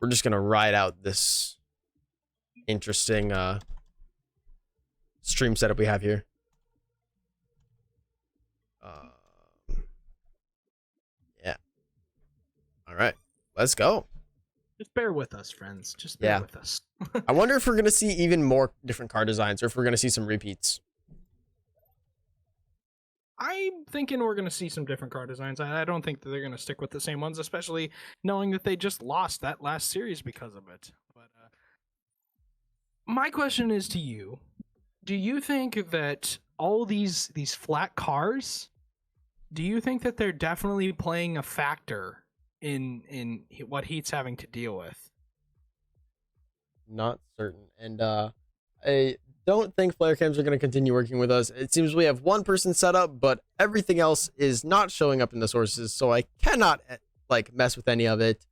we're just gonna ride out this interesting stream setup we have here. Yeah. All right, let's go. Just bear with us, friends. Just bear with us. I wonder if we're gonna see even more different car designs, or if we're gonna see some repeats. I'm thinking we're going to see some different car designs. I don't think that they're going to stick with the same ones, especially knowing that they just lost that last series because of it. But my question is to you: do you think that all these flat cars? Do you think that they're definitely playing a factor in what Heat's having to deal with? Not certain, and I don't think flare cams are going to continue working with us. It seems we have one person set up, but everything else is not showing up in the sources, so I cannot like mess with any of it.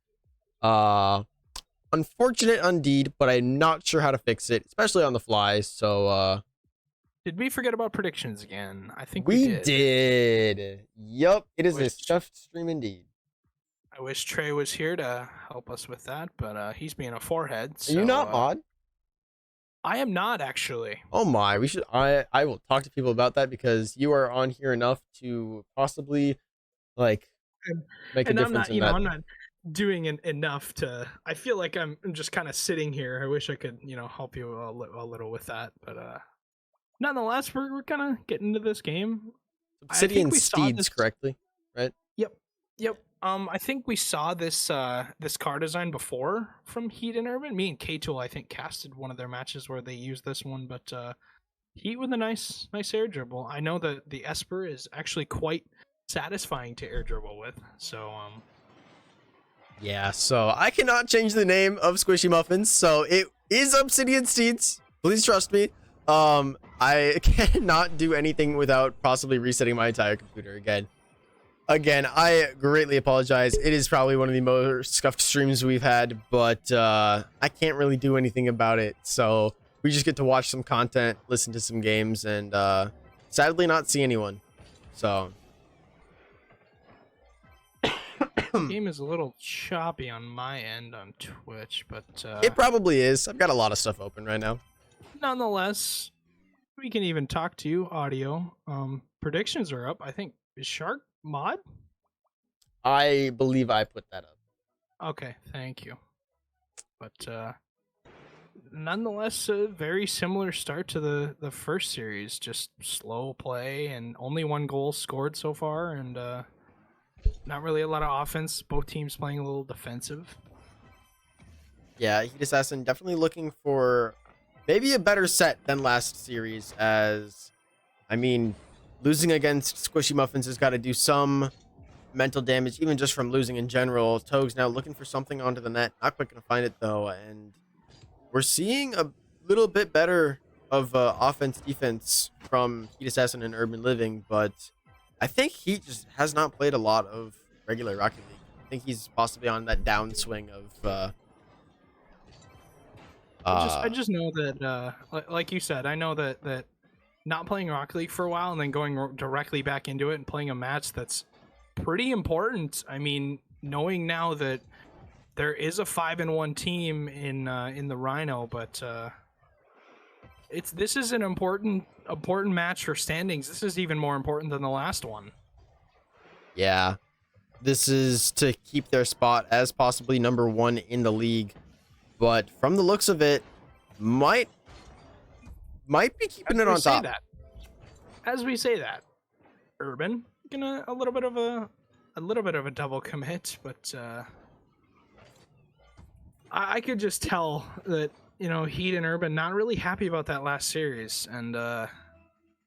Unfortunate indeed, but I'm not sure how to fix it, especially on the fly. So did we forget about predictions again? I think we did. Yup, it is a stuffed stream indeed. I wish Trey was here to help us with that, but he's being a forehead. So, are you not mod? I am not, actually. Oh my, we should. I will talk to people about that, because you are on here enough to possibly like make a difference in that. I'm not doing enough to. I feel like I'm just kind of sitting here. I wish I could, help you a little with that, but nonetheless, we're kind of getting into this game. Obsidian Steeds, correctly, right? Yep. I think we saw this this car design before from Heat and Urban. Me and K-Tool, I think, casted one of their matches where they used this one, but Heat with a nice air dribble. I know that the Esper is actually quite satisfying to air dribble with. So yeah, so I cannot change the name of Squishy Muffins, so it is Obsidian Steeds. Please trust me. I cannot do anything without possibly resetting my entire computer again. Again, I greatly apologize. It is probably one of the most scuffed streams we've had, but I can't really do anything about it. So we just get to watch some content, listen to some games, and sadly not see anyone. So the game is a little choppy on my end on Twitch, but it probably is. I've got a lot of stuff open right now. Nonetheless, we can even talk to you audio. Predictions are up. I think is Shark mod? I believe I put that up. Okay, thank you. But nonetheless, a very similar start to the first series. Just slow play and only one goal scored so far, and not really a lot of offense. Both teams playing a little defensive. Yeah, Heat Assassin definitely looking for maybe a better set than last series, as I mean, losing against Squishy Muffins has got to do some mental damage, even just from losing in general. Toge's now looking for something onto the net. Not quite going to find it, though. And we're seeing a little bit better of offense-defense from Heat Assassin and Urban Living, but I think Heat just has not played a lot of regular Rocket League. I think he's possibly on that downswing of... I just know that, like you said, I know that not playing Rocket League for a while and then going directly back into it and playing a match that's pretty important. I mean, knowing now that there is a 5-1 team in the Rhino, but this is an important match for standings. This is even more important than the last one. Yeah, this is to keep their spot as possibly number 1 in the league, but from the looks of it, might be keeping it on top. As we say that, Urban gonna a little bit of a double commit, but I could just tell that Heat and Urban not really happy about that last series, and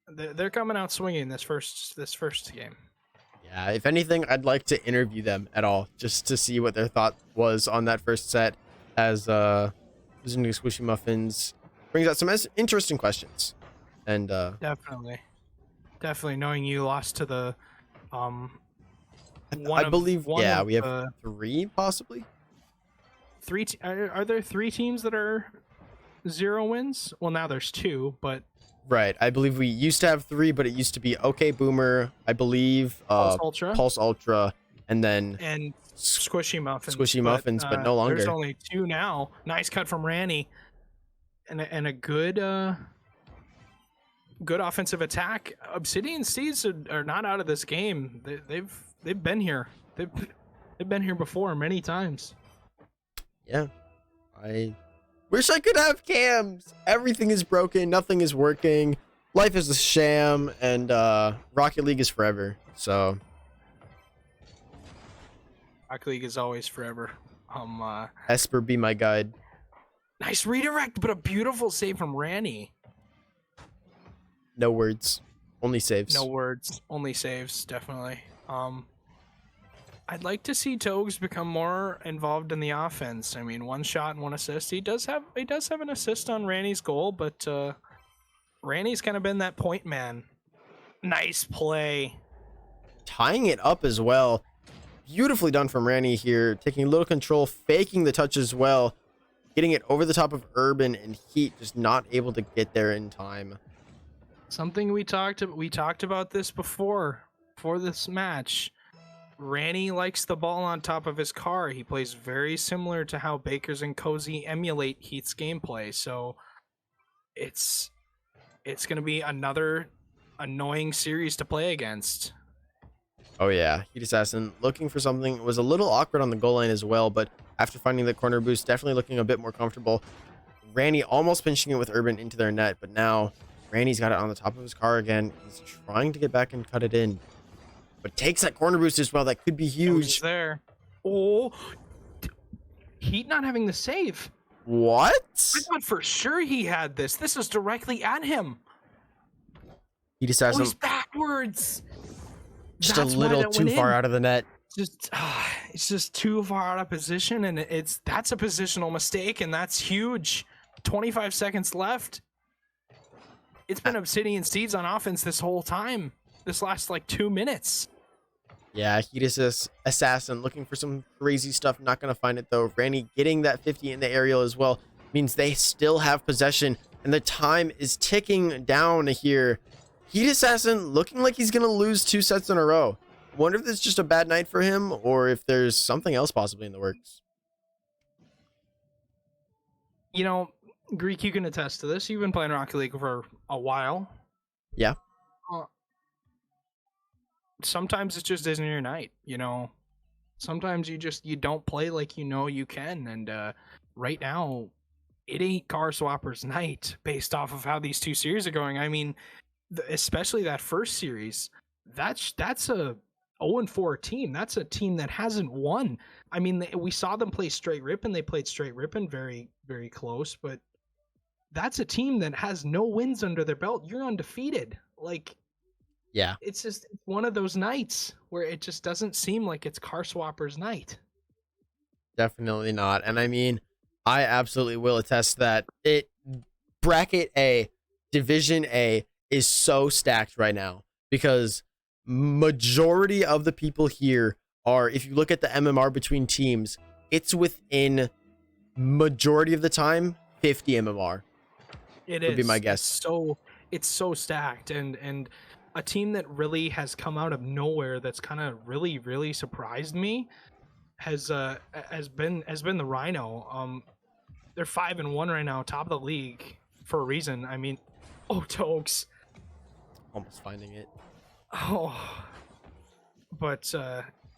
they're coming out swinging this first game. Yeah, if anything, I'd like to interview them at all, just to see what their thought was on that first set, as losing to Squishy Muffins brings out some interesting questions. And definitely knowing you lost to the I believe we have 3 possibly. Are there 3 teams that are 0 wins? Well, now there's 2, but right, I believe we used to have 3, but it used to be OK Boomer, I believe, Pulse Ultra, and then and Squishy Muffins. Squishy Muffins, but no There's longer. only 2 now. Nice cut from Ranny, and a good good offensive attack. Obsidian Steeds are not out of this game. They've been here. They've been here before many times. Yeah, I wish I could have cams. Everything is broken. Nothing is working. Life is a sham, and Rocket League is forever. So Rocket League is always forever. Esper, be my guide. Nice redirect, but a beautiful save from Ranny. No words, only saves. No words, only saves. Definitely. I'd like to see Togs become more involved in the offense. I mean, 1 shot and 1 assist. He does have an assist on Ranny's goal, but Ranny's kind of been that point man. Nice play. Tying it up as well. Beautifully done from Ranny here, taking a little control, faking the touch as well, getting it over the top of Urban, and Heat just not able to get there in time. Something we talked about this before this match. Ranny likes the ball on top of his car. He plays very similar to how Bakers and Cozy emulate Heat's gameplay. So it's going to be another annoying series to play against. Oh yeah, Heat Assassin looking for something. It was a little awkward on the goal line as well, but after finding the corner boost, definitely looking a bit more comfortable. Ranny almost pinching it with Urban into their net, but now Ranny's got it on the top of his car again. He's trying to get back and cut it in, but takes that corner boost as well. That could be huge. There. Oh, Heat not having the save. What? I thought for sure he had this. This is directly at him. Heat Assassin He's backwards. just a little too far out of the net. It's just too far out of position, and that's a positional mistake, and that's huge. 25 seconds left. It's been Obsidian Steeds on offense this whole time. This last like 2 minutes. Yeah, Heat Assassin looking for some crazy stuff. Not going to find it, though. Randy getting that 50 in the aerial as well means they still have possession, and the time is ticking down here. Heat Assassin looking like he's going to lose 2 sets in a row. Wonder if it's just a bad night for him, or if there's something else possibly in the works. You know, Greek, you can attest to this. You've been playing Rocket League for a while. Yeah. Sometimes it just isn't your night, you know. Sometimes you don't play like you know you can, and right now it ain't Car Swapper's night based off of how these 2 series are going. I mean, especially that first series, that's a 0-4 team. That's a team that hasn't won. I mean, we saw them play Straight Rip, and they played Straight Rip and very, very close, but that's a team that has no wins under their belt. You're undefeated. Like, yeah, it's just one of those nights where it just doesn't seem like it's Car Swapper's night. Definitely not. And I mean, I absolutely will attest that bracket A, Division A is so stacked right now, because majority of the people here are, if you look at the MMR between teams, it's within majority of the time 50 MMR. It would be my guess. It's so stacked, and a team that really has come out of nowhere that's kind of really surprised me has been the Rhino. They're 5-1 right now, top of the league for a reason. I mean, Togs Almost finding it. Oh, but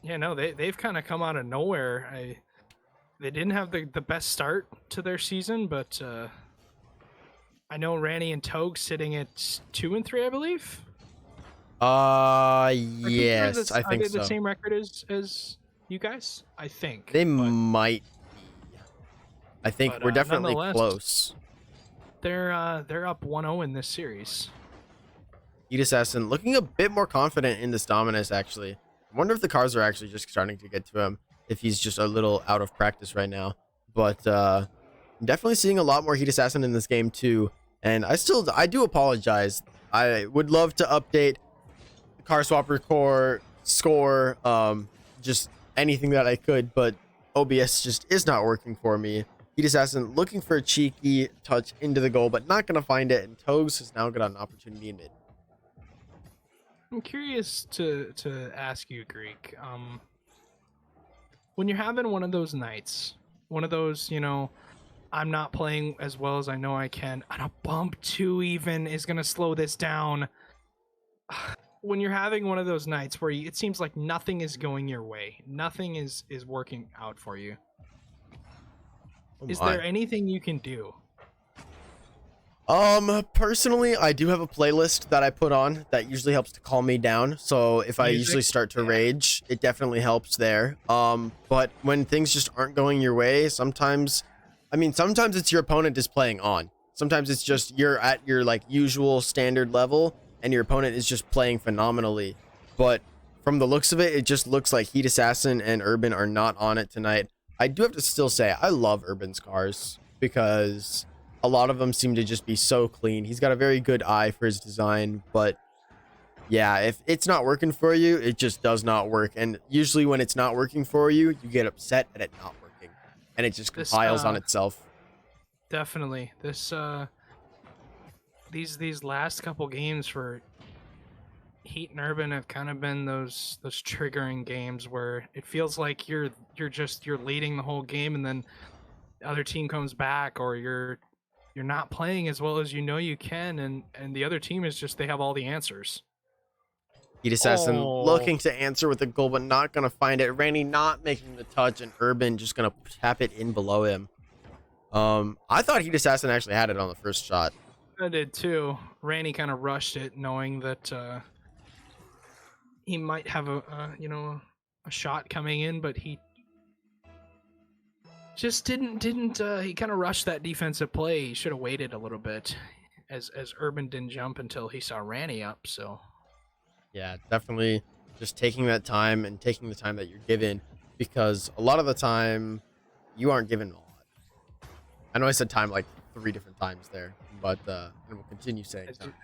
yeah, no, they've kind of come out of nowhere. They didn't have the best start to their season, but I know Ranny and Togue sitting at 2 and 3, I believe. Yes, I think so. Are they the so. same record as you guys? I think They might be. I think but, we're definitely nonetheless, close. They're up 1-0 in this series. Heat Assassin looking a bit more confident in this Dominus, actually. I wonder if the cars are actually just starting to get to him, if he's just a little out of practice right now. But I'm definitely seeing a lot more Heat Assassin in this game too. And I do apologize. I would love to update the Car Swapper core score, just anything that I could, but OBS just is not working for me. Heat Assassin looking for a cheeky touch into the goal, but not going to find it. And Togs has now got an opportunity in mid. I'm curious to ask you, Greek. when you're having one of those nights, one of those, I'm not playing as well as I know I can, and a bump 2 even is going to slow this down. When you're having one of those nights where it seems like nothing is going your way, nothing is working out for you, is there anything you can do? Personally, I do have a playlist that I put on that usually helps to calm me down. So if I usually start to rage, it definitely helps there. But when things just aren't going your way, sometimes it's your opponent is playing on. Sometimes it's just you're at your like usual standard level and your opponent is just playing phenomenally. But from the looks of it, it just looks like Heat Assassin and Urban are not on it tonight. I do have to still say I love Urban's cars because a lot of them seem to just be so clean. He's got a very good eye for his design, but yeah, if it's not working for you, it just does not work. And usually when it's not working for you, you get upset at it not working, and it just compiles on itself. Definitely. These last couple games for Heat and Urban have kind of been those triggering games where it feels like you're leading the whole game, and then the other team comes back, or you're not playing as well as you can, and the other team is just, they have all the answers. Heat Assassin looking to answer with a goal, but not going to find it. Randy not making the touch, and Urban just going to tap it in below him. I thought Heat Assassin actually had it on the first shot. I did too. Randy kind of rushed it, knowing that he might have a shot coming in, but he just didn't he kind of rushed that defensive play. He should have waited a little bit, as Urban didn't jump until he saw Randy up. So yeah, definitely just taking that time and taking the time that you're given, because a lot of the time you aren't given a lot. I know I said time like 3 different times there, but and we'll continue saying time.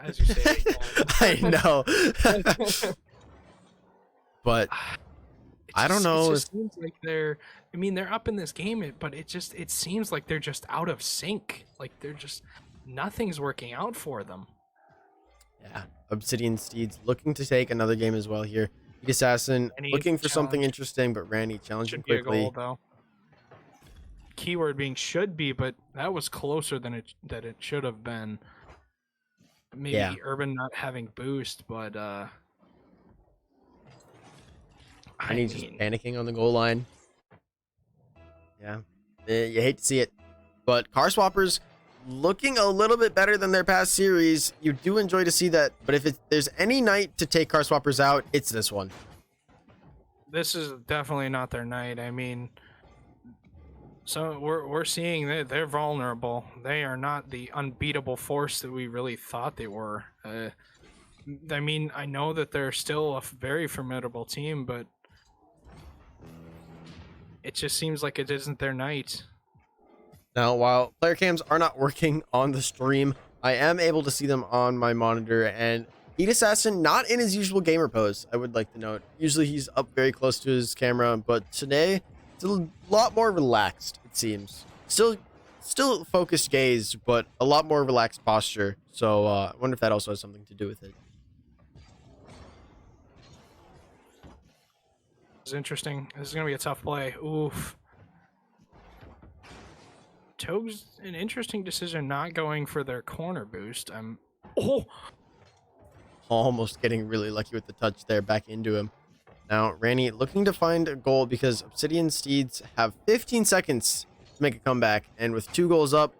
As you say I know. But I don't know. It just seems like they're up in this game, but it seems like they're just out of sync. Like nothing's working out for them. Yeah, Obsidian Steeds looking to take another game as well here. Heat Assassin looking for something interesting, but Randy challenging quickly. Should be a goal, though. Keyword being should be, but that was closer than it should have been. Maybe Urban not having boost, but and he's just panicking on the goal line. Yeah, you hate to see it, but car swappers looking a little bit better than their past series. You do enjoy to see that, but if there's any night to take car swappers out, it's this one. This is definitely not their night. I mean, so we're seeing that they're vulnerable. They are not the unbeatable force that we really thought they were. I mean, I know that they're still a very formidable team, but it just seems like it isn't their night. Now, while player cams are not working on the stream, I am able to see them on my monitor, and Heat Assassin not in his usual gamer pose, I would like to note. Usually he's up very close to his camera, but today it's a lot more relaxed, it seems. Still focused gaze, but a lot more relaxed posture. So I wonder if that also has something to do with it. It's interesting. This is going to be a tough play. Oof. Toge's an interesting decision not going for their corner boost. Almost getting really lucky with the touch there, back into him. Now, Randy looking to find a goal because Obsidian Steeds have 15 seconds to make a comeback, and with 2 goals up,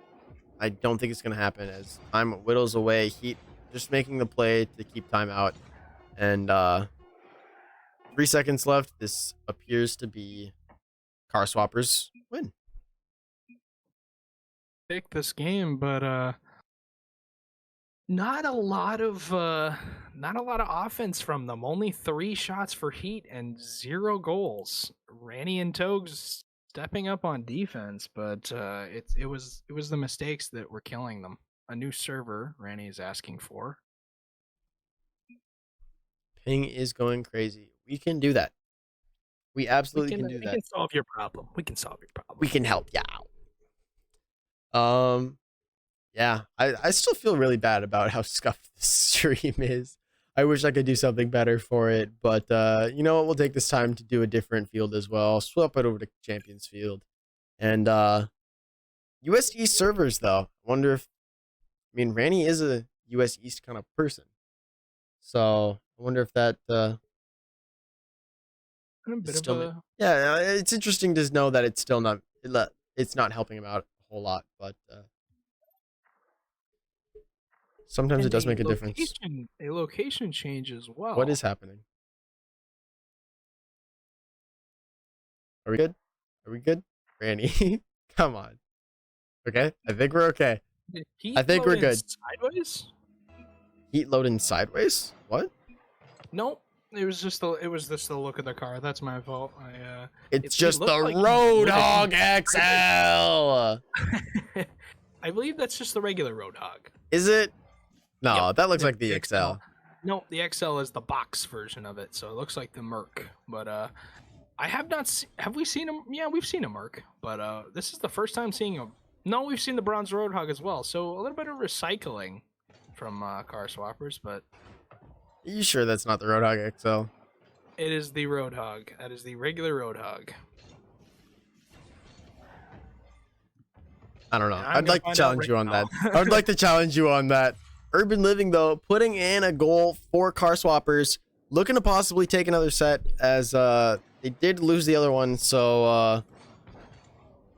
I don't think it's going to happen as time whittles away. Heat just making the play to keep time out, and 3 seconds left. This appears to be car swappers win. Pick this game, but not a lot of offense from them. Only 3 shots for Heat and 0 goals. Randy and Togs stepping up on defense, but it was the mistakes that were killing them. A new server Randy is asking for. Ping is going crazy. We can do that. We absolutely can do that. We can solve your problem. We can solve your problem. We can help you out. Yeah, I still feel really bad about how scuffed this stream is. I wish I could do something better for it, but you know what? We'll take this time to do a different field as well. Swap it over to Champions Field. And US East servers, though. I wonder if, I mean, Ranny is a US East kind of person. So I wonder if that A bit still of a yeah, it's interesting to know that it's still not it's not helping him out a whole lot, but sometimes it and does make a difference. a location change as well. What is happening? Are we good? Are we good? Ranny, come on. Okay, I think we're okay. Did Heat I think we're load in good. Sideways? Heat loading sideways? What? Nope. It was just the look of the car. That's my fault. It's It just the looked like he loaded Roadhog in XL. I believe that's just the regular Roadhog. Is it? No, Yep, that looks the- like the XL. No, the XL is the box version of it, so it looks like the Merc. But I have not. Have we seen him? Yeah, we've seen a Merc, but this is the first time seeing him. No, we've seen the bronze Roadhog as well. So a little bit of recycling from car swappers, but Are you sure that's not the Roadhog XL? it is the Roadhog. That is the regular Roadhog. I don't know. And I'm I'd gonna like to find out challenge right you on that. now. I would like to challenge you on that. Urban Living, though, putting in a goal for car swappers, looking to possibly take another set as they did lose the other one. So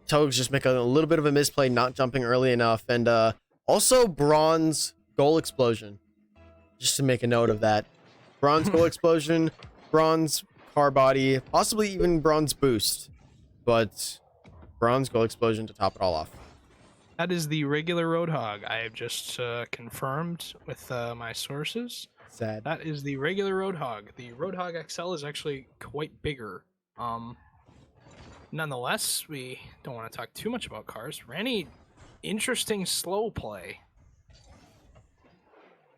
Togs just making a little bit of a misplay, not jumping early enough. And also bronze goal explosion. Just to make a note of that. Bronze goal explosion, bronze car body, possibly even bronze boost. But bronze goal explosion to top it all off. That is the regular Roadhog. I have just confirmed with my sources. Sad. That is the regular Roadhog. The Roadhog XL is actually quite bigger. Nonetheless, we don't want to talk too much about cars. Ranny, interesting slow play.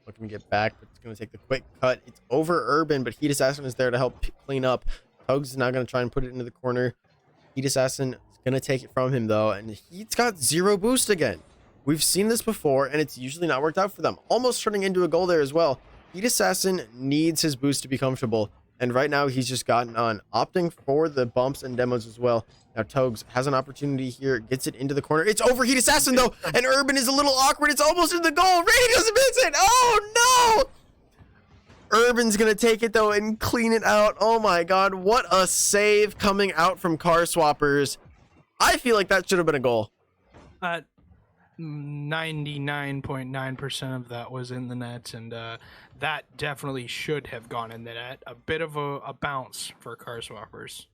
Looking to get back, but it's going to take the quick cut. It's over Urban, but Heat Assassin is there to help clean up. Tugs is now going to try and put it into the corner. Heat Assassin is going to take it from him, though, and Heat's got zero boost again. We've seen this before, and it's usually not worked out for them. Almost turning into a goal there as well. Heat Assassin needs his boost to be comfortable, and right now he's just gotten on, opting for the bumps and demos as well. Now Togs has an opportunity here, gets it into the corner. It's over Heat Assassin, though, and Urban is a little awkward. It's almost in the goal. Randy doesn't miss it. Oh, no! Urban's going to take it, though, and clean it out. Oh, my God. What a save coming out from car swappers. I feel like that should have been a goal. 99.9% of that was in the net, and that definitely should have gone in the net. A bit of a bounce for car swappers.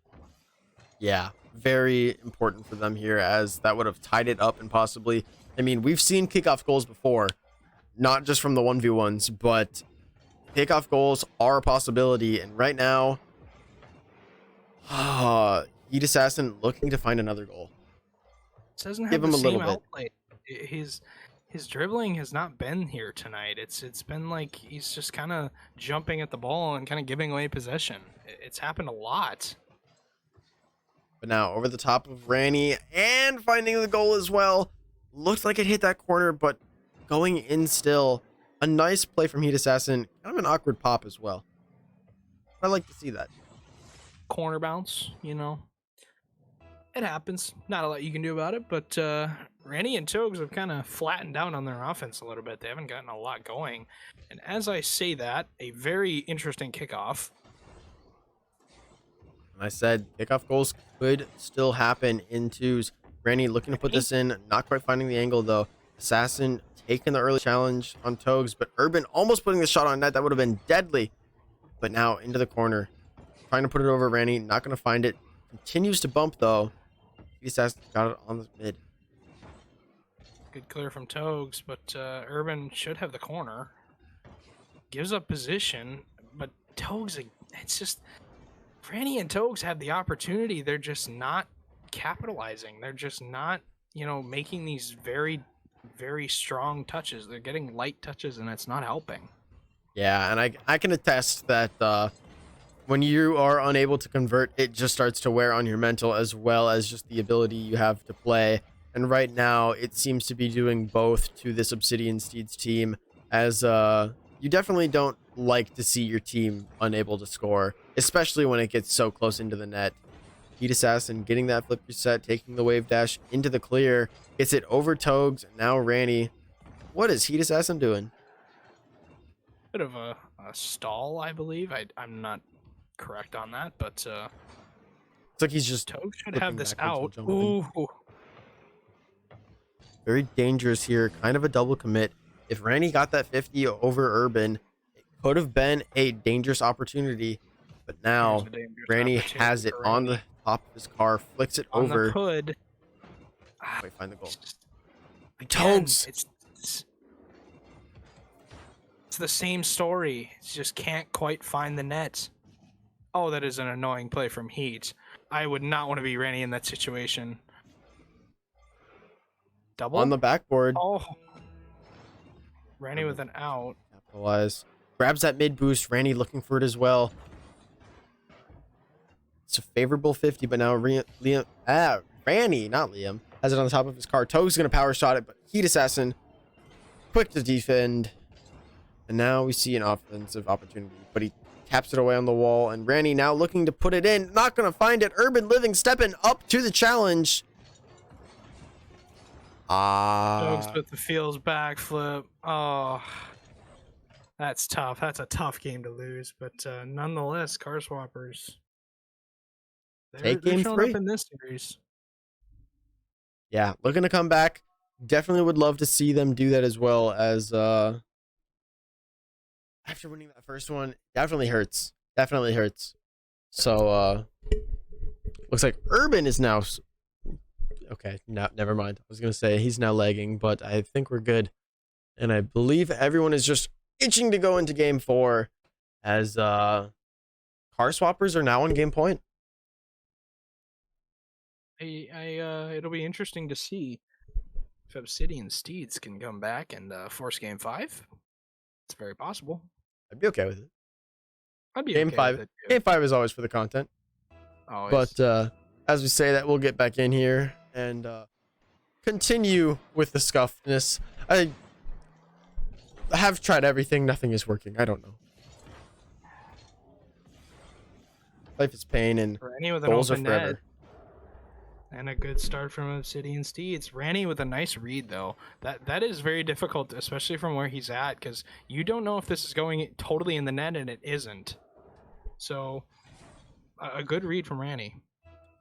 Yeah, very important for them here, as that would have tied it up and possibly... I mean, we've seen kickoff goals before, not just from the 1v1s, but kickoff goals are a possibility, and right now, Heat Assassin looking to find another goal. Doesn't have Give the him a same little bit. outlet. His dribbling has not been here tonight. It's been like he's just kind of jumping at the ball and kind of giving away possession. It's happened a lot. But now over the top of Ranny and finding the goal as well. Looks like it hit that corner, but going in still. A nice play from Heat Assassin. Kind of an awkward pop as well. I like to see that. Corner bounce, you know. It happens. Not a lot you can do about it, but Ranny and Togs have kind of flattened down on their offense a little bit. They haven't gotten a lot going. And as I say that, a very interesting kickoff. And I said kickoff goals could still happen in twos. Randy looking to put this in. Not quite finding the angle, though. Assassin taking the early challenge on Togs, but Urban almost putting the shot on net. That would have been deadly. But now into the corner. Trying to put it over Randy. Not going to find it. Continues to bump, though. Assassin got it on the mid. Good clear from Togs, but Urban should have the corner. Gives up position, but Togs, it's just... Randy and Togs have the opportunity. They're just not capitalizing. They're just not, making these very, very strong touches. They're getting light touches, and it's not helping. Yeah, and I can attest that when you are unable to convert, it just starts to wear on your mental as well as just the ability you have to play. And right now, it seems to be doing both to this Obsidian Steeds team, as you definitely don't like to see your team unable to score, especially when it gets so close into the net. Heat Assassin getting that flip reset, taking the wave dash into the clear, gets it over Togs, and now Ranny. What is Heat Assassin doing? Bit of a stall, I believe. I'm not correct on that, but It's like he's just Toad should flipping have this backwards out. and jumping. Ooh. Very dangerous here, kind of a double commit. If Ranny got that 50 over Urban, it could have been a dangerous opportunity, but now Here's a dangerous Ranny opportunity has it for on Ranny. the top of his car, flicks it On over. the hood. Wait, find the goal. Again, Toads. it's the same story. It just can't quite find the net. Oh, that is an annoying play from Heat. I would not want to be Ranny in that situation. Double? On the backboard. Oh. Ranny with an out. Capitalize. Grabs that mid boost. Ranny looking for it as well. It's a favorable 50, but now Ranny, not Liam, has it on the top of his car. Toge's going to power shot it, but Heat Assassin, quick to defend. And now we see an offensive opportunity, but he taps it away on the wall. And Ranny now looking to put it in. Not going to find it. Urban Living stepping up to the challenge. Dogs with the feels backflip. Oh, that's tough. That's a tough game to lose, but nonetheless, car swappers. Take game showing 3 up in this series. Yeah, looking to come back. Definitely would love to see them do that as well as after winning that first one. Definitely hurts. Definitely hurts. So looks like Urban is now okay, no, never mind. I was gonna say he's now lagging, but I think we're good. And I believe everyone is just itching to go into game 4 as car swappers are now on game point. It'll be interesting to see if Obsidian Steeds can come back and force game 5. It's very possible. I'd be okay with it. I'd be Game okay 5. with it too. Game 5 is always for the content. Always. But as we say that, we'll get back in here and continue with the scuffness. I have tried everything. Nothing is working. I don't know. Life is pain and Ranny with an goals are open forever. net. And a good start from Obsidian Steeds. Ranny with a nice read, though. That is very difficult, especially from where he's at, because you don't know if this is going totally in the net, and it isn't. So, a good read from Ranny.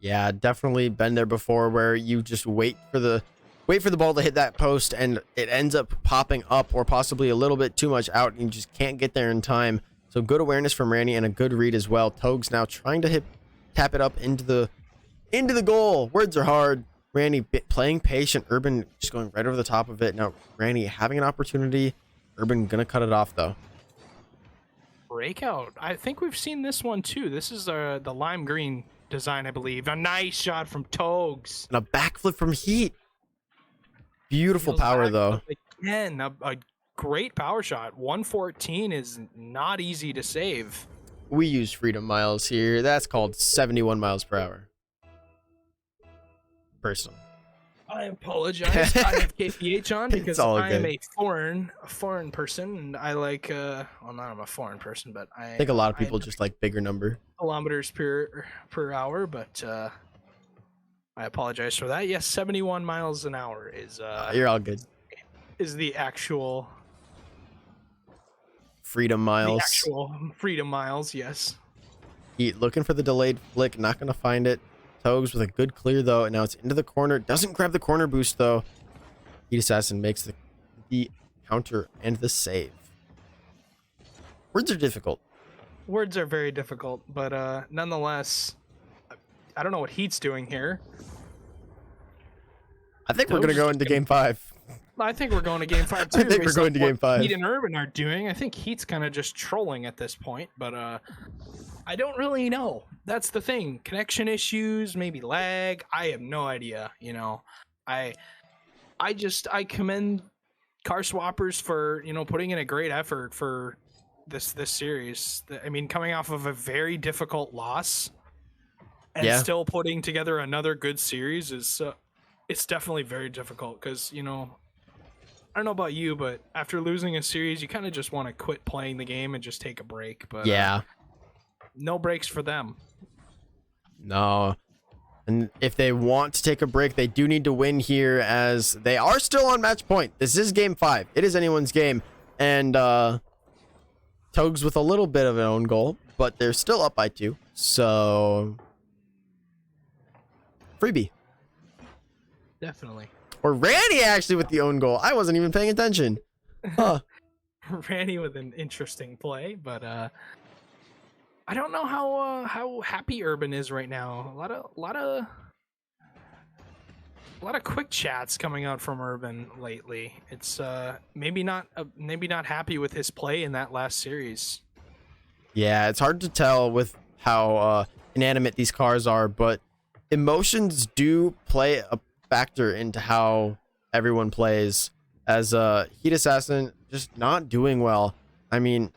Yeah, definitely been there before where you just wait for the ball to hit that post and it ends up popping up or possibly a little bit too much out and you just can't get there in time. So good awareness from Ranny and a good read as well. Togs now trying to tap it up into the goal. Words are hard. Ranny playing patient. Urban just going right over the top of it. Now Ranny having an opportunity. Urban gonna cut it off though. Breakout. I think we've seen this one too. This is the lime green design, I believe. A nice shot from Togs. And a backflip from Heat. Beautiful Feels power back though. Again, a great power shot. 114 is not easy to save. We use freedom miles here. That's called 71 miles per hour. Personally. I apologize. I have KPH on because It's all I am good. a foreign person, and I like well, not I'm a foreign person, but I think a lot of people just like bigger number. kilometers per hour. But I apologize for that. Yes, 71 miles an hour is You're all good. is the actual Freedom miles. freedom miles. Yes. Heat looking for the delayed flick, not gonna find it. Togs with a good clear though, and now it's into the corner. Doesn't grab the corner boost though. Heat Assassin makes the counter and the save. Words are difficult. Words are very difficult, but nonetheless, I don't know what Heat's doing here. I think we're Togs gonna is go just into game 5. I think we're going to game 5 too. I think we're based going on to what game 5. Heat and Urban are doing. I think Heat's kind of just trolling at this point, but I don't really know. That's the thing. Connection issues, maybe lag. I have no idea. You know, I commend car swappers for putting in a great effort for this series. I mean, coming off of a very difficult loss and still putting together another good series is it's definitely very difficult because don't know about you, but after losing a series, you kind of just want to quit playing the game and just take a break. But Yeah. no breaks for them. No. And if they want to take a break, they do need to win here, as they are still on match point. This is game 5. It is anyone's game. And Togs with a little bit of an own goal, but they're still up by 2. So freebie. Definitely. Or Randy actually with the own goal. I wasn't even paying attention. Huh. Randy with an interesting play, but I don't know how happy Urban is right now. A lot of quick chats coming out from Urban lately. It's maybe not happy with his play in that last series. Yeah, it's hard to tell with how inanimate these cars are, but emotions do play a factor into how everyone plays. As Heat Assassin just not doing well. I mean,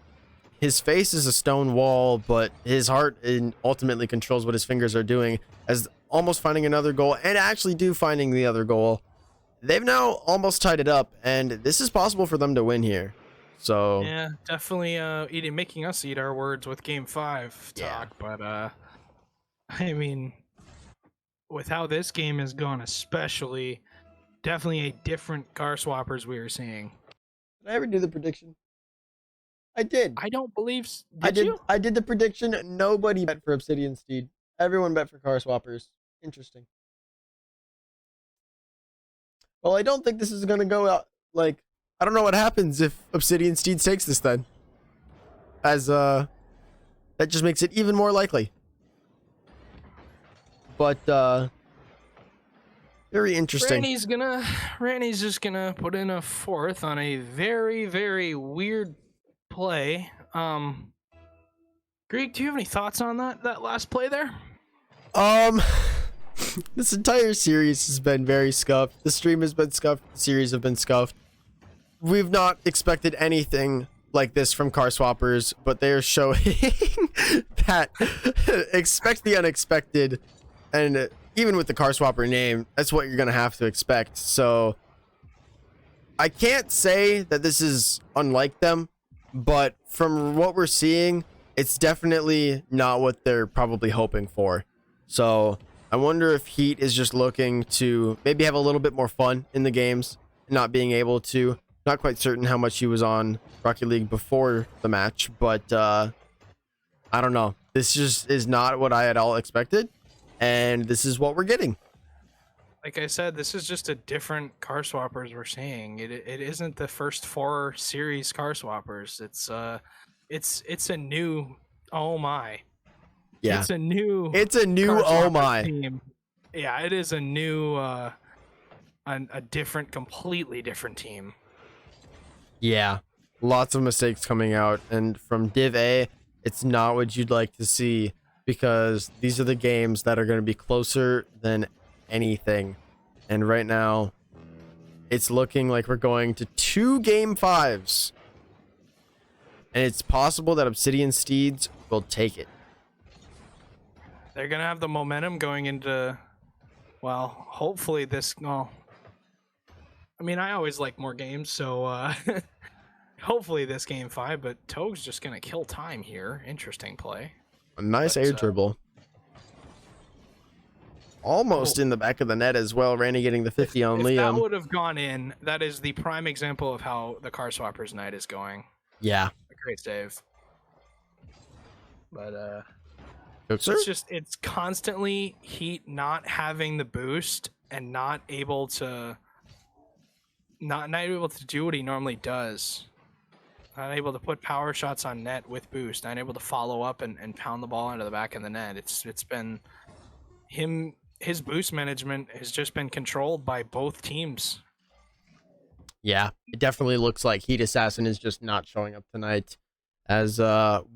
his face is a stone wall, but his heart ultimately controls what his fingers are doing. As almost finding another goal, and actually finding the other goal. They've now almost tied it up, and this is possible for them to win here. So yeah, definitely making us eat our words with Game 5 talk. Yeah. But I mean, with how this game has gone, especially, definitely a different car swappers we are seeing. Did I ever do the prediction? I did. I don't believe. I did the prediction. Nobody bet for Obsidian Steed. Everyone bet for car swappers. Interesting. Well, I don't think this is gonna go out. Like, I don't know what happens if Obsidian Steeds takes this then. As that just makes it even more likely. But very interesting. Randy's just gonna put in a 4th on a very, very weird play. Greek, do you have any thoughts on that last play there? This entire series has been very scuffed. The stream has been scuffed. The series have been scuffed. We've not expected anything like this from car swappers, but they are showing that expect the unexpected. And even with the car swapper name, that's what you're going to have to expect. So I can't say that this is unlike them, but from what we're seeing, it's definitely not what they're probably hoping for. So I wonder if Heat is just looking to maybe have a little bit more fun in the games, not being able to. Not quite certain how much he was on Rocket League before the match, but I don't know. This just is not what I had all expected, and this is what we're getting. Like I said, this is just a different car swappers we're seeing. It isn't the first 4 series car swappers. It's a new, oh my. Yeah. It's a new oh my team. Yeah, it is a new a different, completely different team. Yeah. Lots of mistakes coming out, and from Div A, it's not what you'd like to see, because these are the games that are going to be closer than anything. And right now, it's looking like we're going to 2 Game 5s. And it's possible that Obsidian Steeds will take it. They're going to have the momentum going into, well, hopefully this, well, I mean, I always like more games, so hopefully this Game 5, but Toge's just going to kill time here. Interesting play. A nice air dribble. Almost in the back of the net as well. Randy getting the 50 on Liam. If that would have gone in, that is the prime example of how the car swappers night is going. Yeah. A great save. But it's constantly Heat not having the boost and not able to do what he normally does. Not able to put power shots on net with boost. Not able to follow up and pound the ball into the back of the net. It's been him. His boost management has just been controlled by both teams. Yeah, it definitely looks like Heat Assassin is just not showing up tonight, as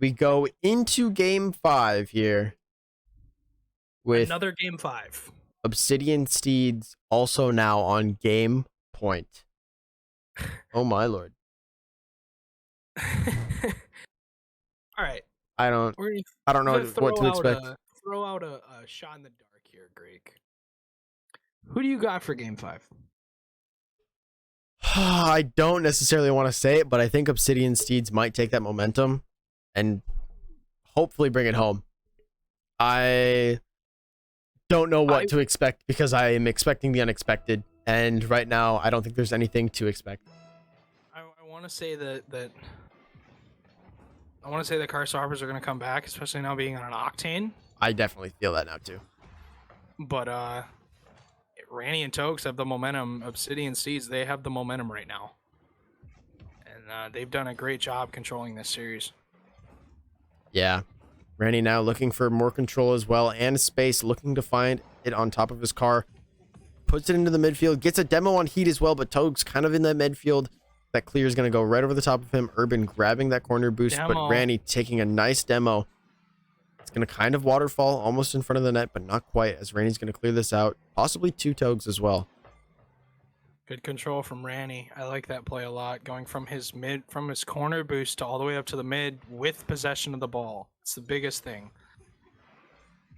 we go into Game 5 here with another Game 5. Obsidian Steeds also now on game point. Oh my lord. All right. I don't know what to expect. Throw out a shot in the dark here, Greek. Who do you got for Game 5? I don't necessarily want to say it, but I think Obsidian Steeds might take that momentum and hopefully bring it home. I don't know what to expect because I am expecting the unexpected, and right now I don't think there's anything to expect. I want to say that I want to say the car swappers are going to come back, especially now being on an octane. I definitely feel that now too. But Ranny and Togs have the momentum. Obsidian Steeds, they have the momentum right now, and they've done a great job controlling this series. Yeah. Randy now looking for more control as well and space, looking to find it on top of his car. Puts it into the midfield, gets a demo on Heat as well, but Togs kind of in that midfield. That clear is going to go right over the top of him. Urban grabbing that corner boost, but Randy taking a nice demo. It's going to kind of waterfall almost in front of the net, but not quite, as Randy's going to clear this out. Possibly 2 Togs as well. Good control from Ranny. I like that play a lot, going from his corner boost to all the way up to the mid with possession of the ball. It's the biggest thing.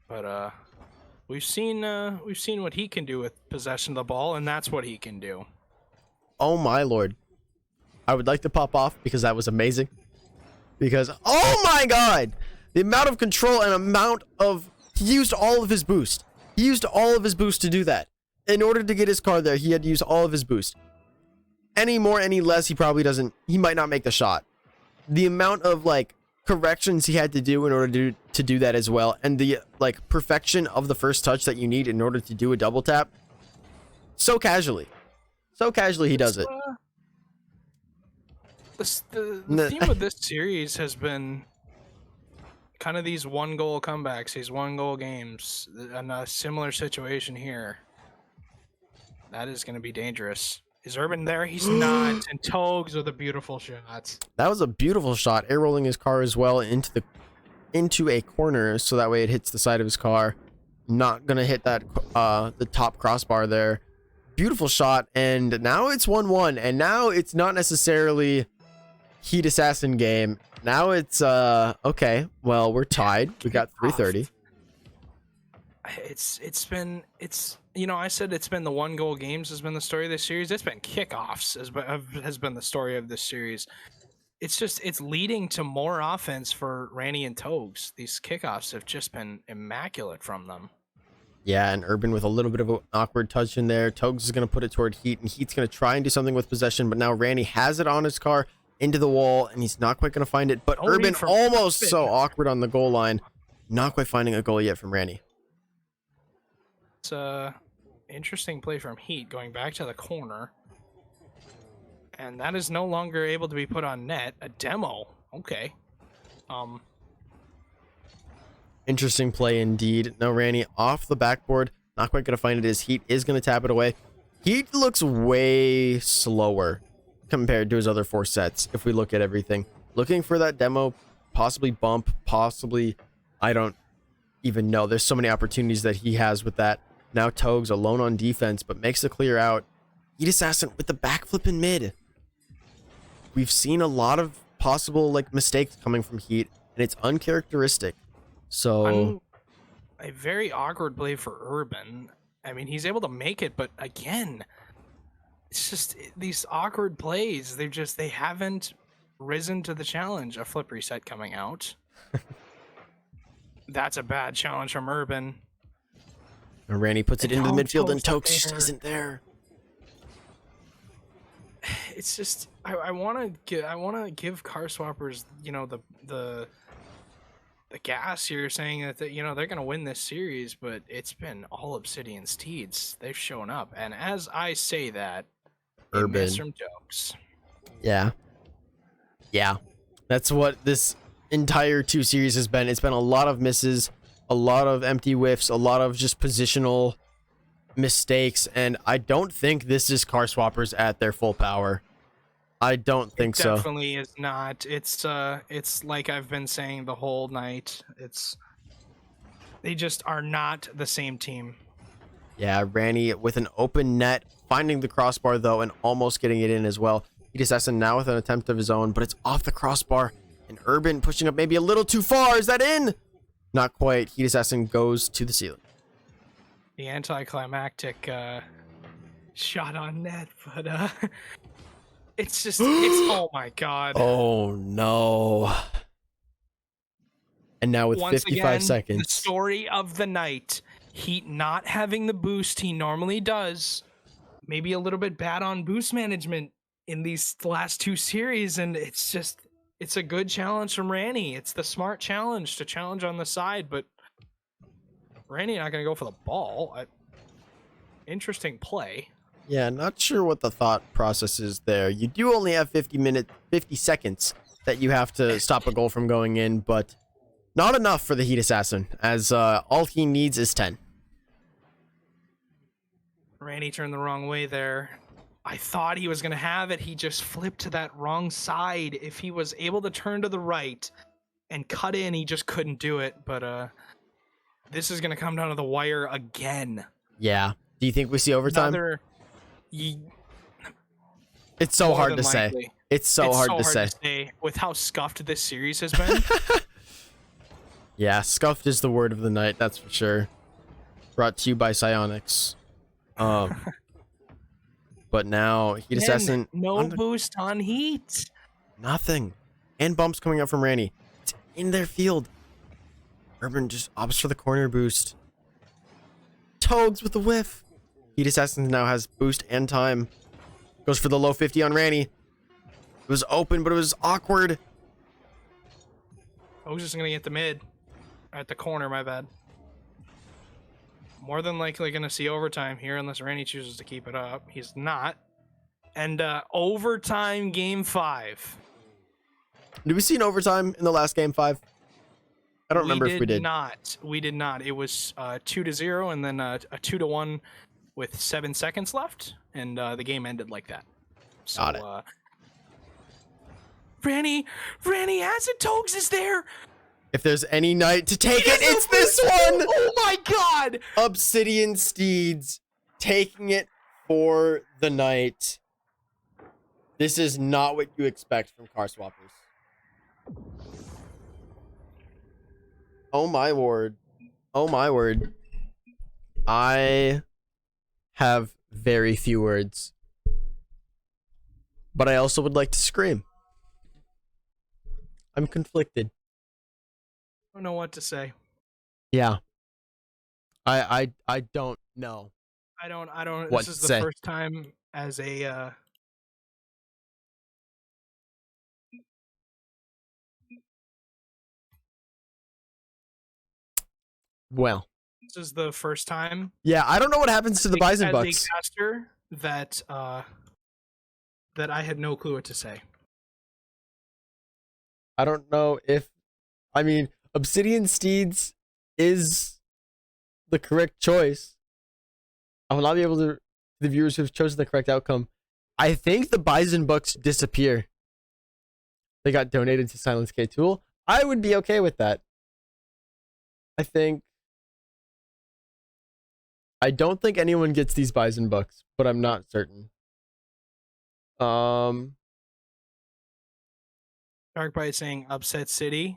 But we've seen what he can do with possession of the ball, and that's what he can do. Oh my lord. I would like to pop off because that was amazing. Because, oh my god! The amount of control and amount of... He used all of his boost. He used all of his boost to do that. In order to get his car there, he had to use all of his boost. Any more, any less, he probably doesn't... He might not make the shot. The amount of, like, corrections he had to do in order to do that as well, and the, like, perfection of the first touch that you need in order to do a double tap. So casually. So casually he does it. The theme of this series has been kind of these 1-goal comebacks, these 1-goal games, and a similar situation here. That is going to be dangerous. Is Urban there? He's not. And Togs with a beautiful shot. That was a beautiful shot. Air rolling his car as well into a corner, so that way it hits the side of his car. Not going to hit that the top crossbar there. Beautiful shot, and now it's 1-1, and now it's not necessarily Heat Assassin game. Now it's okay, well, we're tied. We got 330. It's you know, I said it's been the 1-goal games has been the story of this series. It's been kickoffs has been the story of this series. It's leading to more offense for Ranny and Togs. These kickoffs have just been immaculate from them. Yeah, and Urban with a little bit of an awkward touch in there. Togs is going to put it toward Heat, and Heat's going to try and do something with possession, but now Randy has it on his car into the wall, and he's not quite going to find it. But Urban almost so awkward on the goal line. Not quite finding a goal yet from Randy. It's a interesting play from Heat, going back to the corner. And that is no longer able to be put on net. A demo. Okay. Interesting play indeed. No, Randy off the backboard. Not quite going to find it as Heat is going to tap it away. Heat looks way slower compared to his other 4 sets. If we look at everything, looking for that demo, possibly bump, possibly, I don't even know. There's so many opportunities that he has with that. Now Togs alone on defense, but makes the clear out. Heat Assassin with the backflip in mid. We've seen a lot of possible like mistakes coming from Heat, and it's uncharacteristic. So a very awkward play for Urban. I mean, he's able to make it, but again, it's just these awkward plays. They haven't risen to the challenge. A flip reset coming out. That's a bad challenge from Urban. And Randy puts it into the midfield, and Togs just isn't there. It's just I want to give car swappers, you know, the gas here, saying that you know they're going to win this series, but it's been all Obsidian Steeds. They've shown up, and as I say that, Urban from Togs. Yeah, that's what this entire 2 series has been. It's been a lot of misses, a lot of empty whiffs, a lot of just positional mistakes, and I don't think this is car swappers at their full power. I don't think so. Definitely is not. It's like I've been saying the whole night. They just are not the same team. Yeah, Randy with an open net, finding the crossbar though, and almost getting it in as well. Heat Assassin now with an attempt of his own, but it's off the crossbar. And Urban pushing up maybe a little too far. Is that in? Not quite. Heat Assassin goes to the ceiling. The anticlimactic shot on net, but It's just, it's, oh my god. Oh no. And now with Once 55 again, seconds. the story of the night. Heat not having the boost he normally does. Maybe a little bit bad on boost management in these last 2 series, and it's just, it's a good challenge from Ranny. It's the smart challenge to challenge on the side, but Ranny not going to go for the ball. Interesting play. Yeah, not sure what the thought process is there. You do only have 50 seconds that you have to stop a goal from going in, but not enough for the Heat Assassin, as all he needs is 10. Randy turned the wrong way there. I thought he was going to have it. He just flipped to that wrong side. If he was able to turn to the right and cut in, he just couldn't do it. But this is going to come down to the wire again. Yeah. Do you think we see overtime? It's so hard to say. It's so hard to say. With how scuffed this series has been. Yeah, scuffed is the word of the night, that's for sure. Brought to you by Psionics. But now Heat Assassin, no boost on Heat. Nothing. And bumps coming up from Randy. It's in their field. Urban just opts for the corner boost. Togs with the whiff. Heat Assassin now has boost and time. Goes for the low 50 on Randy. It was open, but it was awkward. I was just gonna get the mid. At the corner, my bad. More than likely gonna see overtime here unless Randy chooses to keep it up. He's not. And overtime game 5. Did we see an overtime in the last game 5? I don't remember if we did. We did not. It was 2-0 and then a 2-1 with 7 seconds left, and the game ended like that. So, Got it. Randy Acid Togs is there. If there's any night to take it, it's this one! Oh my god! Obsidian Steeds taking it for the night. This is not what you expect from car swappers. Oh my word. Oh my word. I have very few words. But I also would like to scream. I'm conflicted. I don't know what to say. Yeah. I don't know. I don't What this is to the say. first time as a Well. this is the first time Yeah, I don't know what happens to the Bison as Bucks. a caster that that I had no clue what to say. I don't know if, I mean, Obsidian Steeds is the correct choice. I will not be able to, the viewers who have chosen the correct outcome. I think the Bison Bucks disappear. They got donated to Silence K Tool. I would be okay with that. I don't think anyone gets these Bison Bucks, but I'm not certain. Darkbite saying upset city.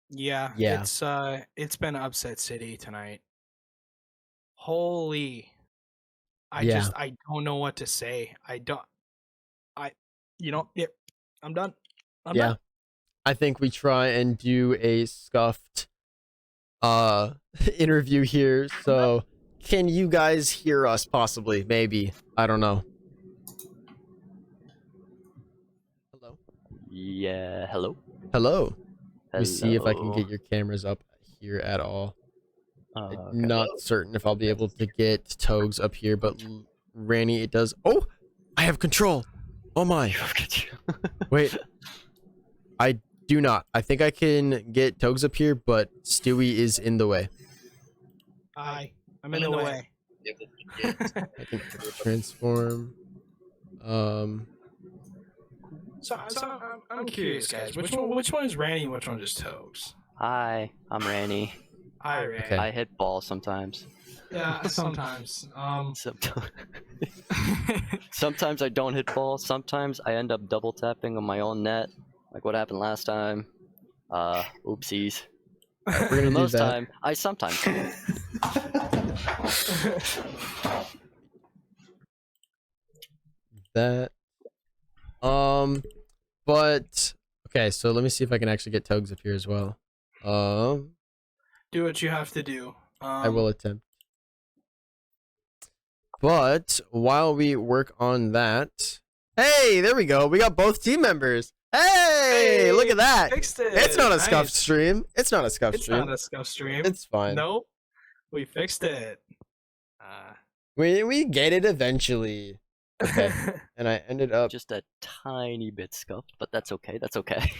Yeah. It's been upset city tonight. Holy. I don't know what to say. I'm done. I'm done. I think we try and do a scuffed interview here. So can you guys hear us possibly? Maybe. I don't know. Hello? Yeah, hello? Hello. Let me see if I can get your cameras up here at all. Okay. Not certain if I'll be able to get Togs up here, but Ranny, it does. Oh, I have control. Oh my. Wait. I do not. I think I can get Togs up here, but Stewie is in the way. I'm in the way. I can transform. So I'm curious, guys. Which one is Randy? Which one is Togs? Hi, I'm Ranny. Hi, Randy. Okay. I hit balls sometimes. Yeah, sometimes. Sometimes I don't hit balls. Sometimes I end up double tapping on my own net, like what happened last time. Oopsies. We're gonna do Most that. time, I sometimes do. that. But okay, so let me see if I can actually get Togs up here as well. Do what you have to do. I will attempt. But while we work on that, hey, there we go. We got both team members. Hey, look at that. Fixed it. It's not a scuffed Nice. stream. It's not a scuffed It's stream. not a scuff stream. It's fine. Nope. We fixed it. We get it eventually. Okay. And I ended up Just a tiny bit scuffed, but that's okay. That's okay.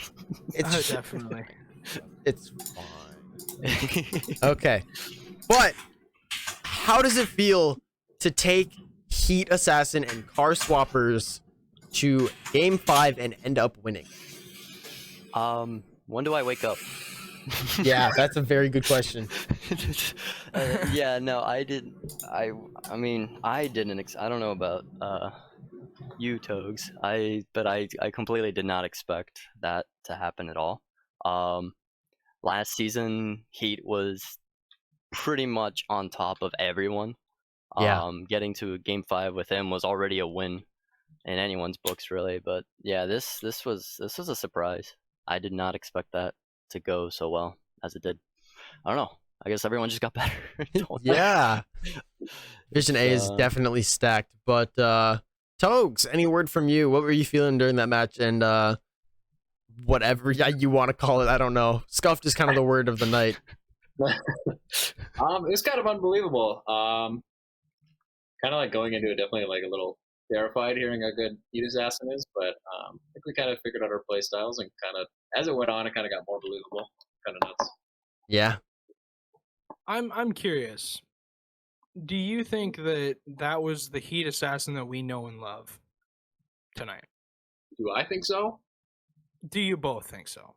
it's Definitely. it's fine. Okay. But how does it feel to take Heat Assassin and Car Swappers to game 5 and end up winning? When do I wake up? Yeah, that's a very good question. Yeah, no, I didn't. I mean, I didn't. I don't know about you, Togs. But I completely did not expect that to happen at all. Last season, Heat was pretty much on top of everyone. Yeah. Getting to game 5 with him was already a win in anyone's books, really. But yeah, this was a surprise. I did not expect that to go so well as it did. I don't know. I guess everyone just got better. Yeah. Vision A is definitely stacked. But Togs, any word from you? What were you feeling during that match? And whatever you want to call it, I don't know. Scuffed is kind of the word of the night. It was kind of unbelievable. Kind of like going into it, definitely like a little terrified hearing how good Heat Assassin is, but I think we kind of figured out our play styles and kind of as it went on, it kind of got more believable. Kind of nuts. Yeah. I'm curious. Do you think that was the Heat Assassin that we know and love tonight? Do I think so? Do you both think so?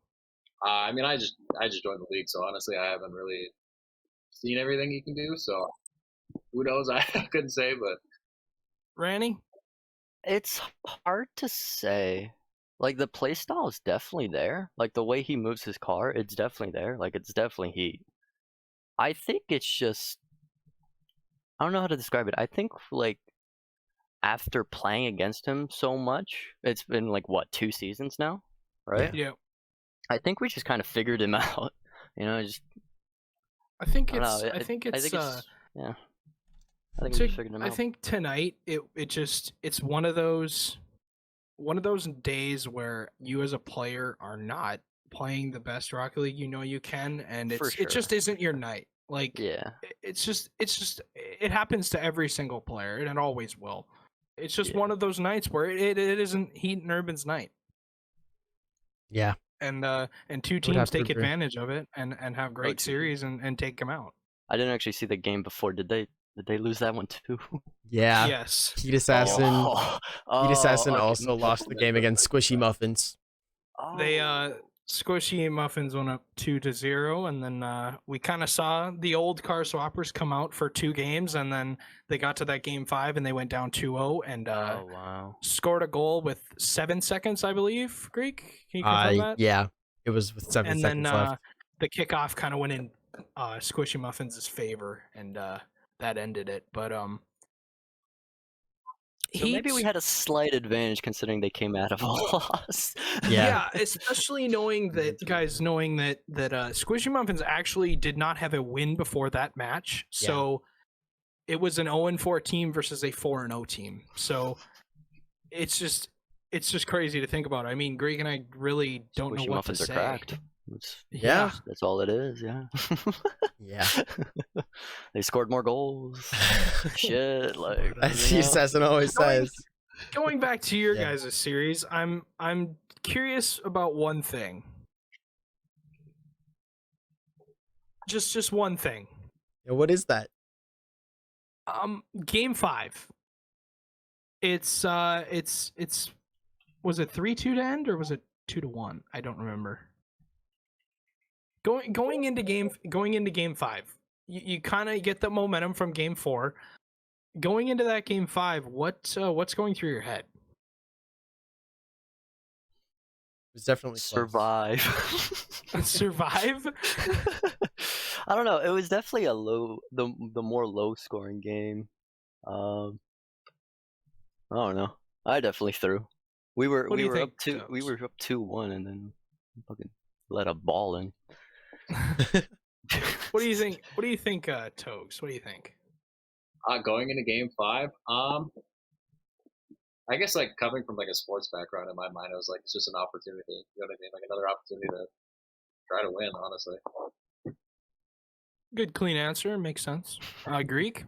I mean, I just joined the league, so honestly, I haven't really seen everything he can do. So who knows? I couldn't say, but Ranny? It's hard to say. Like, the playstyle is definitely there. Like, the way he moves his car, it's definitely there. Like, it's definitely Heat. I think it's just... I don't know how to describe it. I think, like, after playing against him so much, it's been, like, what, 2 seasons now? Right? Yeah. I think we just kind of figured him out. You know, just... I think I don't it's know. I think it's yeah. I think we just figured him out. I think tonight it's one of those days where you as a player are not playing the best Rocket League you know you can, and For it just sure. isn't your night. Like Yeah. it's just it happens to every single player, and it always will. It's just one of those nights where it isn't Heat and Urban's night. Yeah. And two have teams to take agree. advantage of it and have great true. series and take them out. I didn't actually see the game before. Did they lose that one too? Yeah. Yes. Heat Assassin. Heat Assassin okay. also lost the game against Squishy Muffins. They Oh. Squishy Muffins went up 2-0, and then we kind of saw the old Car Swappers come out for 2 games, and then they got to that game 5 and they went down 2-0 and Oh wow. scored a goal with 7 seconds, I believe. Greek, can you confirm that? Yeah. It was with 7 And seconds then left. the kickoff kind of went in Squishy Muffins' favor, and that ended it. But So maybe we had a slight advantage considering they came out of a loss. Yeah. especially knowing that Squishy Muffins actually did not have a win before that match. Yeah. So it was an 0-4 team versus a 4-0 team. So it's just crazy to think about. I mean, Greg and I really don't know Squishy what muffins to are say. cracked. Yeah. That's all it is. Yeah. Yeah. They scored more goals. Shit, like As Heat Assassin always says. Going back to your Yeah. guys' series, I'm curious about one thing. Just one thing. Yeah, what is that? Game 5. It's was it 3-2 to end or was it 2-1? I don't remember. Going into game 5, you kind of get the momentum from game 4. Going into that game 5, what's going through your head? It's definitely close. survive. Survive? I don't know. It was definitely the more low scoring game. I don't know. I definitely threw. We were What do you up think, we Tubbs? were up 2-1, and then fucking let a ball in. What do you think? What do you think, Togs? What do you think? Going into Game 5, I guess like coming from like a sports background in my mind, I was like, it's just an opportunity. You know what I mean? Like another opportunity to try to win. Honestly, Good, clean answer. Makes sense. Greek.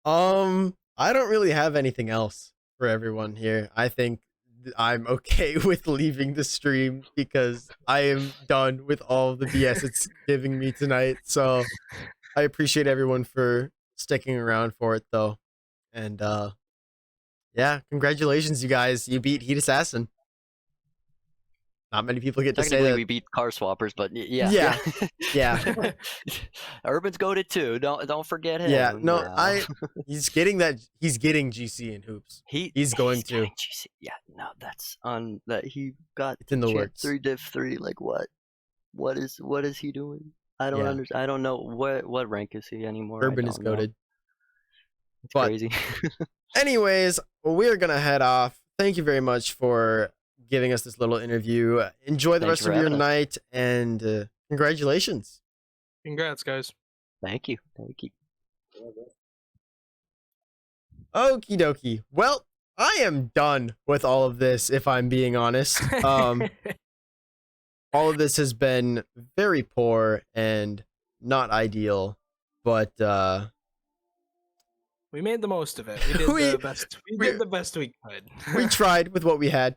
I don't really have anything else for everyone here. I think I'm okay with leaving the stream because I am done with all the BS it's giving me tonight. So I appreciate everyone for sticking around for it though. And yeah, congratulations you guys. You beat Heat Assassin. Not many people get to say Technically, that. we beat car swappers, but yeah, Yeah. Yeah. Urban's goated too. Don't forget him. Yeah, no, now. he's getting GC in hoops. He's going to. getting GC. Yeah, no, that's on that he got It's in the champ works. 3 div 3. Like what? What is he doing? I don't Yeah. understand. I don't know what rank is he anymore. I Urban is don't know. goated. It's But- crazy. Anyways, we are gonna head off. Thank you very much for giving us this little interview. Enjoy the Thanks rest for of your having us. night, and congratulations. Congrats, guys. Thank you. Okie dokie. Well, I am done with all of this, if I'm being honest. All of this has been very poor and not ideal, but we made the most of it. We did We- the best. We we- did the best we could. we tried with what we had.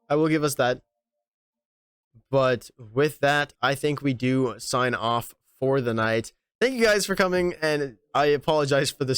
I will give us that. But with that, I think we do sign off for the night. Thank you guys for coming, and I apologize for the